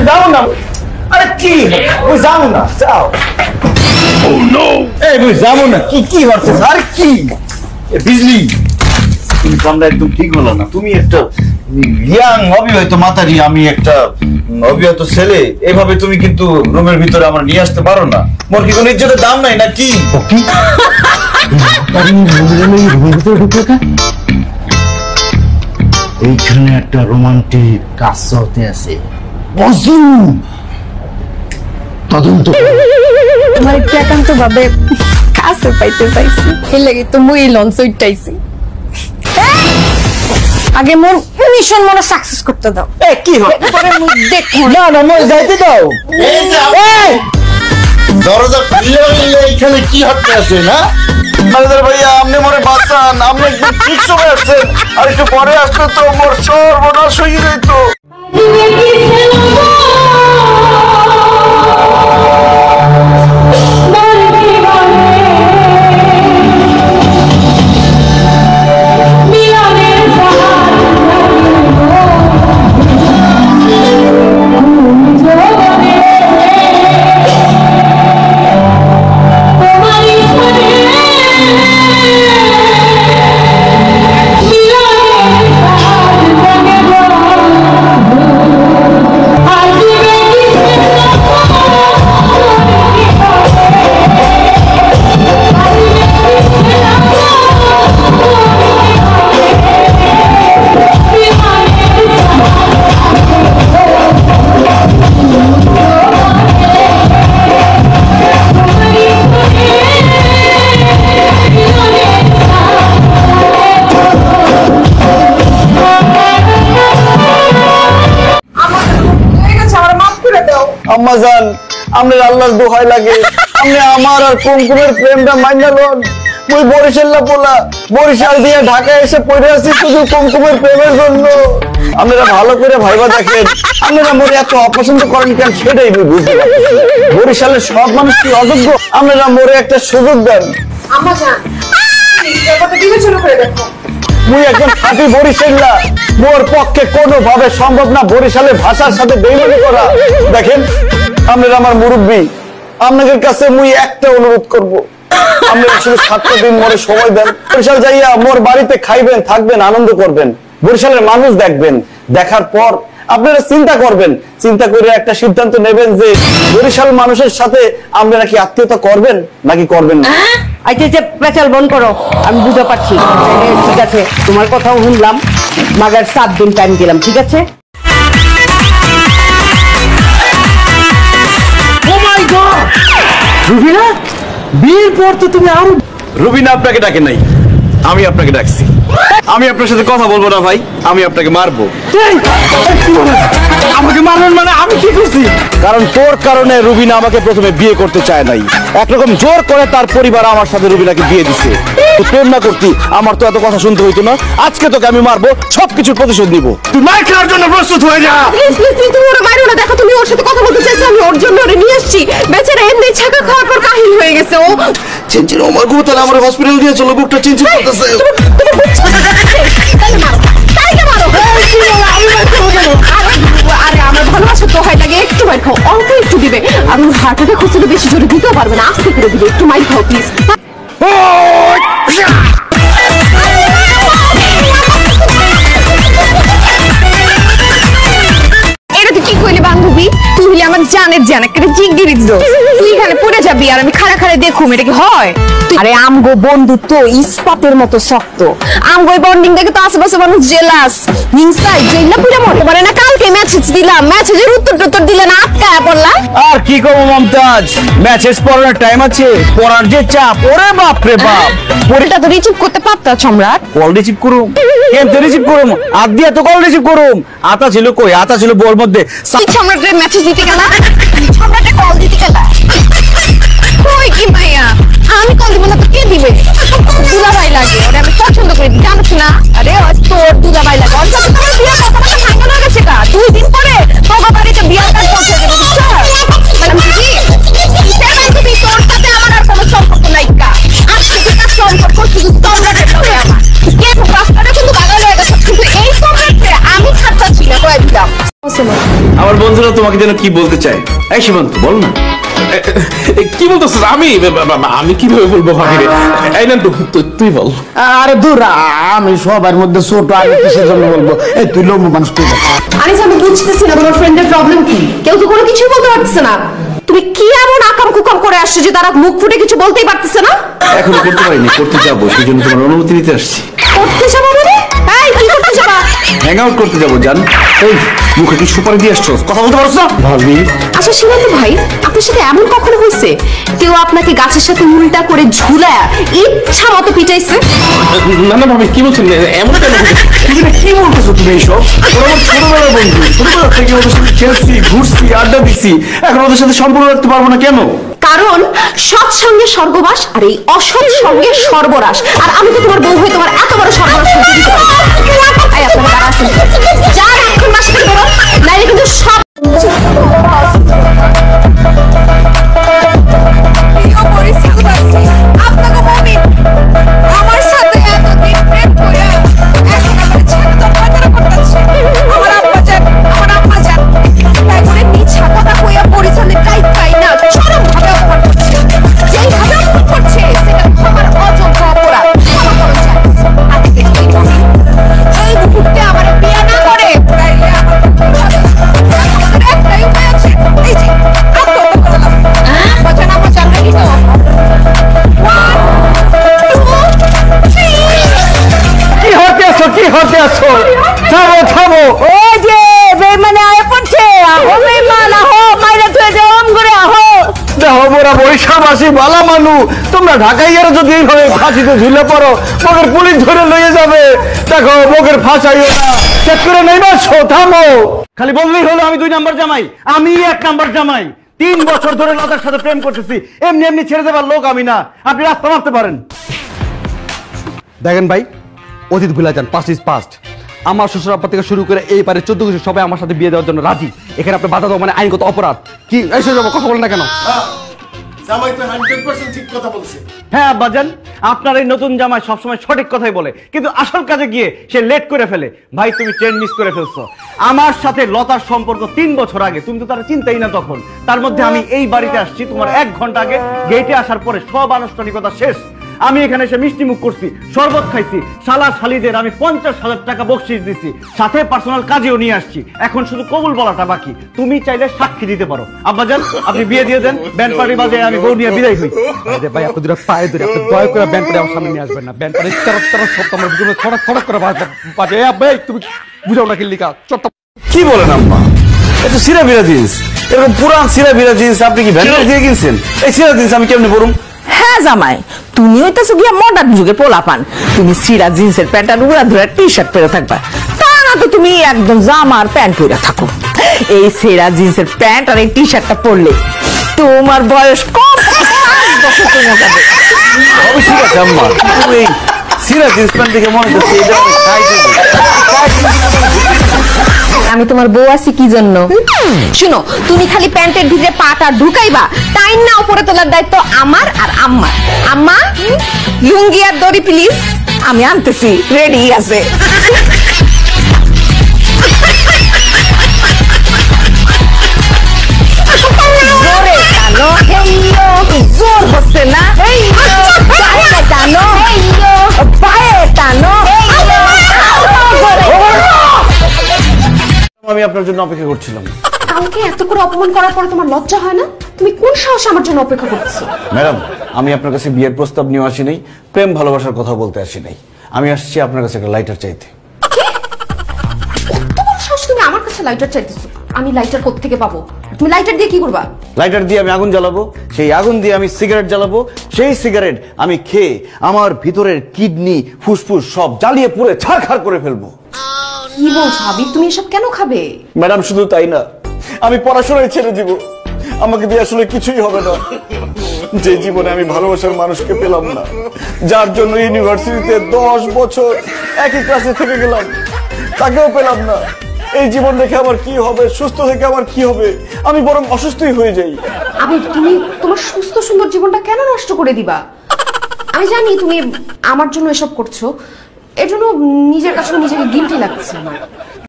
যাও না। আরে কি ওই যাও না, যাও। Oh no! এই ওই যাও না, কি কি হচ্ছে? আর কি বিজলি তুমি কামটা একদম ঠিক হলো না। তুমি একটা ইয়াং অবিবাহিত মাতারি, আমি একটা অবিবাহিত ছেলে, এভাবে তুমি কিন্তু রুমের ভিতরে আমার নিয়ে আসতে পারো না। মোর কি কোনো ইজ্জতের দাম নাই নাকি? এইখানে একটা রোমান্টিক কাজ চলতে আছে, তদন্ত। আমার একটু একান্ত ভাবে কাছে পাইতে চাইছি, এর লাগি তো মুই লঞ্চ উঠাইছি। আগে মোর মিশন মনে সাকসেস করতে দাও। এ কি হয় পরে মুই দেখো। না না, মই যাইতে দাও। এই যে এই দরজা খুলে এইখানে কি হচ্ছে আছে না? ম্যানেজার ভাইয়া, আপনি মোরে বাঁচান, আপনি একদম ঠিক সময় আসছেন। আর একটু পরে আসলে তো মোর সর্বনাশ হয়ে যেত। আম্মাজান, আপনার আল্লাহর দোহাই লাগে, আপনি আমার আর কুমকুমের প্রেমটা মাইনা লন। ওই বরিশাল্লা পোলা, বরিশাল দিয়ে ঢাকায় এসে পড়ে আছি শুধু কুমকুমের প্রেমের জন্য। আপনারা ভালো করে ভাইবা দেখেন, আপনারা মোরে এত অপছন্দ করেন কেন সেটাই বুঝতে পারছি। বরিশালের সব মানুষ কি অযোগ্য? আপনারা মোরে একটা সুযোগ দেন। আম্মাজান, ব্যাপারটা বিবেচনা করে দেখো। মুই একজন খাঁটি বরিশাল্লা, মোর পক্ষে কোনোভাবে সম্ভব না বরিশালের ভাষার সাথে বেইমানি করা। দেখেন, আপনারা আমার মুরব্বী, আপনাদের কাছে মুই একটা অনুরোধ করব, আপনারা শুধু 7টা দিন মোরে সময় দেন। বরিশাল যাইয়া মোর বাড়িতে খাইবেন, থাকবেন, আনন্দ করবেন, বরিশালের মানুষ দেখবেন। দেখার পর আপনারা চিন্তা করবেন, চিন্তা করে একটা সিদ্ধান্ত নেবেন যে বরিশাল মানুষের সাথে আপনারা কি আত্মীয়তা করবেন নাকি করবেন না। আচ্ছা পেঁচাল বন্ধ করো, আমি বুঝতে পারছি। ঠিক আছে, তোমার কথাও শুনলাম, মাগার 7 দিন টাইম দিলাম, ঠিক আছে? রুবিনা, বিয়ের পর তো তুমি আরো। রুবিনা আপনাকে ডাকে নাই, আমি আপনাকে ডাকছি। আমি আপনার সাথে কথা বলবো না ভাই, আমি আপনাকে মারবো। আমাকে মারবেন মানে আমি কি করছি? কারণ তোর কারণে রুবিনা আমাকে প্রথমে বিয়ে করতে চায় নাই, একরকম জোর করে তার পরিবার আমার সাথে রুবিনাকে বিয়ে দিছে। প্রেম না করতি আমার তো এত কথা শুনতে হইতো না। আজকে তোকে আমি মারবো, সবকিছুর প্রতিশোধ নিব। তুই মার খাওয়ার জন্য প্রস্তুত হয়ে যা। প্লিজ তুমি ওরে মারো না। দেখো, তুমি ওর সাথে কথা বলতে চাইছো, আমি ওর জন্য ওরে নিয়ে আসছি। বেচারা এমনি ছাকা খাওয়ার পর কাহিল হয়ে গেছে। ও চিনচিন আমার গো, তাহলে আমার হসপিটাল দিয়ে চলো, বুকটা চিনচিন করতেছে। তাহলে মারো, তাইকে মারো। আরে আমার ভালোবাসা তো হয় লাগে, একটু মার খাও, অল্প একটু দিবে। আর ওর হার্ট অ্যাটাক হচ্ছে তো, বেশি জোরে দিতেও পারবে না, আস্তে করে দিবে। একটু মার খাও প্লিজ। এটা তুই কি কইলি বান্ধবী? তুই হলি আমার জানের জান, একটা জিগির দিও। তুই এখানে পড়ে যাবি আর আমি খাড়া খাড়া দেখুম, এটা কি হয়? আরে আমগো বন্ধুত্ব ইস্পাতের মতো শক্ত। আমগো বন্ডিং দেখে তো আশেপাশে মানুষ জেলাস, হিংসায় জেলা পুরো মরে পারে না। কালকে মেসেজ দিলাম, মেসেজের উত্তর দিলে না, আটকায়া পড়লা। আর কি করবো মমতাজ, মেসেজ পড়ার টাইম আছে, পড়ার যে চাপ, ওরে বাপ রে বাপ। পরিটা তো রিসিভ করতে পারতা সম্রাট। কল রিসিভ করুম, কেমতে রিসিভ করুম? আদ দিয়া তো কল রিসিভ করুম। আতা ছিল কই? আতা ছিল বোর মধ্যে। সম্রাটের মেসেজ দিতে গেলা, সম্রাটের কল দিতে গেলা। কই কি মাইয়া, আমি কল দিব না তো কে দিবে? দুলাভাই লাগে, ওরে আমি পছন্দ করি, জানোস না? আরে তোর দুলাভাই লাগে, ওর সাথে তোমার বিয়ে কথাটা ভাঙা হয়ে গেছে। 2 দিন পরে তোর বাড়িতে বিয়ের কাজ পৌঁছে যাবে, বুঝছো? ম্যাডাম কি তুমি তোর সাথে আমার আর কোনো সম্পর্ক নাই। আজকে থেকে সম্পর্ক শুধু সম্রাটের সাথে আমার। কে রাস্তাটা কিন্তু ভালো হয়ে গেছে, কিন্তু এই সম্রাটকে আমি ছাড়তাছি না, কয়ে দিলাম। আমার বন্ধুরা তোমাকে যেন কি বলতে চায়। এই সীমান্ত বল না। কি বলতেছিস? আমি কিভাবে বলবো ভাবিরে? এই না তুই বল। আরে দূর, আমি সবার মধ্যে ছোট, আমি কিসের জন্য বলবো? এই তুই লম্বা মানুষ, তুই বল। আনিস, আমি বুঝতেছি না তোমার ফ্রেন্ডের প্রবলেম কি। কেউ তো কোনো কিছুই বলতে পারতেছে না। তুমি কি এমন আকাম কুকাম করে আসছো যে তারা মুখ ফুটে কিছু বলতেই পারতেছে না? এখন করতে পারিনি, করতে যাবো, সেই জন্য তোমার অনুমতি নিতে আসছি। করতে যাবো মানে? এই কি করতে যাবা? হ্যাং আউট করতে যাবো জান। এই মুখে কি সুপারি দিয়ে আসছো? কথা বলতে পারছো না ভাবি? আচ্ছা সীমান্ত ভাই, আপনার সাথে এমন কখনো হয়েছে কেউ আপনাকে গাছের সাথে উল্টা করে ঝুলায়া ইচ্ছা মতো পিটাইছে? না না ভাবি, কি বলছেন? এমন কেন? কি বলতেছো তুমি এইসব? ওরা আমার ছোটবেলার বন্ধু, ছোটবেলা থেকে ওদের সাথে খেলছি, ঘুরছি, আড্ডা দিচ্ছি। এখন ওদের সাথে সম্পর্ক রাখতে পারবো না কেন? কারণ সৎ সঙ্গে স্বর্গবাস আর এই অসৎ সঙ্গে সর্বনাশ। আর আমি তো তোমার বউ হয়ে তোমার এত বড় সর্বনাশ করতে দিতে পারি না। এই আপনারা কারা আছেন? যান এখন বাসা থেকে বেরো, নাইলে কিন্তু সব আপনাকে মমি আমার সাথে এতদিন প্রেম করে এখন আমার ছেলে তো পাতারা করতেছে। আমার আব্বা যান তাই বলে মিছা কথা কইয়া পরিচালনের দায়িত্ব পাই না, চরম ভাবে অপমান করছে। যেই ভাবে অপমান করছে সেটা আমার অযোগ্য অপরাধ। ক্ষমা করো জান। আজকে দেখি মমি এই মুহূর্তে আমার বিয়ে না করে তাইলে আমাদের একটাই উপায় আছে, এই যে আত্মহত্যা করলাম। বাঁচান আমার জান নাকি তো? কি হতে আছো? কি হতে আছো? থামো থামো। ওই যে বেমানে আয় পড়ছে, আহো বেমান, আহো মাইরা তুই যে ওম করে আহো। দেখো মোরা বৈশাখবাসী বালা মানু, তোমরা ঢাকাইয়ার যদি এইভাবে ফাঁসিতে ঝুলে পড়ো, মগের পুলিশ ধরে লইয়ে যাবে। দেখো মগের ফাঁসাইও না, চেক করে নেই মারছো। থামো। খালি বললেই হলো আমি 2 নাম্বার জামাই, আমি 1 নাম্বার জামাই। 3 বছর ধরে লতার সাথে প্রেম করতেছি, এমনি এমনি ছেড়ে দেবার লোক আমি না। আপনি রাস্তা মারতে পারেন। দেখেন ভাই, অতীত ভুলে যান, পাস্ট ইজ পাস্ট। আমার শ্বশুর আব্বা থেকে শুরু করে এই পারে 14 বছর সবাই আমার সাথে বিয়ে দেওয়ার জন্য রাজি। এখানে আপনি বাধা দেওয়া মানে আইনগত অপরাধ। কি এসে যাবো, কথা বলেন না কেন? জামাই তো 100% ঠিক কথা বলছে। হ্যাঁ আব্বাজান, আপনার এই নতুন জামাই সবসময় সঠিক কথাই বলে, কিন্তু আসল কাজে গিয়ে সে লেট করে ফেলে। ভাই তুমি ট্রেন মিস করে ফেলছো। আমার সাথে লতার সম্পর্ক 3 বছর আগে, তুমি তো তার চিন্তাই না তখন। তার মধ্যে আমি এই বাড়িতে আসছি তোমার 1 ঘন্টা আগে। গেটে আসার পরে সব আনুষ্ঠানিকতা শেষ। আমি এখানে এসে মিষ্টি মুখ করছি, শরবত খাইছি, শালা শালিদের আমি 50,000 টাকা বকশিশ দিছি, সাথে পার্সোনাল কাজেও নিয়ে আসছি। এখন শুধু কবুল বলাটা বাকি। তুমি চাইলে সাক্ষী দিতে পারো। আব্বাজান আপনি বিয়ে দিয়ে দেন, ব্যান্ড পার্টি বাজে আমি বউ নিয়ে বিদায় হই। আরে ভাই, আপনি দুটো পায়ে ধরে, আপনি দয়া করে ব্যান্ড করে আমার সামনে নিয়ে আসবেন না। ব্যান্ড করে তেরো সব আমার ভিতরে খড়ক খড়ক করে বাজে। ভাই তুমি বুঝাও না কিল্লিকা চট্ট। কি বলেন আম্মা? এটা সিরা বিরা জিন্স, এরকম পুরান সিরা বিরা জিন্স আপনি কি ভ্যান্ডার দিয়ে কিনছেন? এই সিরা জিন্স আমি কেমনে পরুম? হ্যাঁ জামাই, তুমি হইতেছো গিয়া মডার্ন যুগে পোলাপান। তুমি সিরা জিন্সের প্যান্ট আর উড়া ধরে টি শার্ট পরে থাকবা, তা না তো তুমি একদম জামা আর প্যান্ট পরে থাকো। এই সিরা জিন্সের প্যান্ট আর এই টি শার্টটা পরলে তোমার বয়স কম 5 বছর কমে যাবে। ঠিক আছে আম্মা, কিন্তু এই সিরা জিন্স প্যান্ট দেখে মনে হচ্ছে এটা আমি খাই দেবো। আমি তোমার বউ আছি কি জন্য? শুনো, তুমি খালি প্যান্টের ভিতরে পাটা ঢুকাইবা, টাইম না উপরে তোলার দায়িত্ব আমার আর আম্মার। আম্মা লুঙ্গি আর দড়ি প্লিজ। আমি আনতেছি, রেডি আছে। জোরে টানো, হেইয়ো, জোর হচ্ছে না, হেইয়ো, পায়ে টানো, হেইয়ো, পায়ে টানো, হেইয়ো, আমি আপনার জন্য অপেক্ষা করছিলাম। কালকে এত করে অপমান করার পরে তোমার লজ্জা হয় না? তুমি কোন সাহসে আমার জন্য অপেক্ষা করতেছো? ম্যাডাম, আমি আপনার কাছে বিয়ের প্রস্তাব নিয়ে আসি নাই, প্রেম ভালোবাসার কথা বলতে আসি নাই। আমি আসছি আপনার কাছে একটা লাইটার চাইতে। কত বড় সাহস তুমি আমার কাছে লাইটার চাইতেছো? আমি লাইটার কোথা থেকে পাবো? তুমি লাইটার দিয়ে কি করবা? লাইটার দিয়ে আমি আগুন জ্বালাবো, সেই আগুন দিয়ে আমি সিগারেট জ্বালাবো, সেই সিগারেট আমি খেয়ে আমার ভিতরের কিডনি ফুসফুস সব জ্বালিয়ে পুড়ে ছারখার করে ফেলবো। কি বলছো হাবিব, তুমি এসব কেন খাবে? ম্যাডাম শুধু তাই না, আমি পড়াশোনায় ছেড়ে দিব। আমাকে দিয়ে আসলে কিছুই হবে না। যে জীবনে আমি ভালোবাসার মানুষকে পেলাম না, যার জন্য ইউনিভার্সিটিতে 10 বছর একই ক্লাসে থেকে গেলাম, তাকেও পেলাম না। এই জীবন দেখে আমার কি হবে? সুস্থ থেকে আমার কি হবে? আমি বরং অসুস্থই হয়ে যাই। আমি তুমি তোমার সুস্থ সুন্দর জীবনটা কেন নষ্ট করে দিবা? আমি জানি তুমি আমার জন্য এসব করছো, এর জন্য নিজের কাছে নিজেকে গিল্টি লাগছে আমার।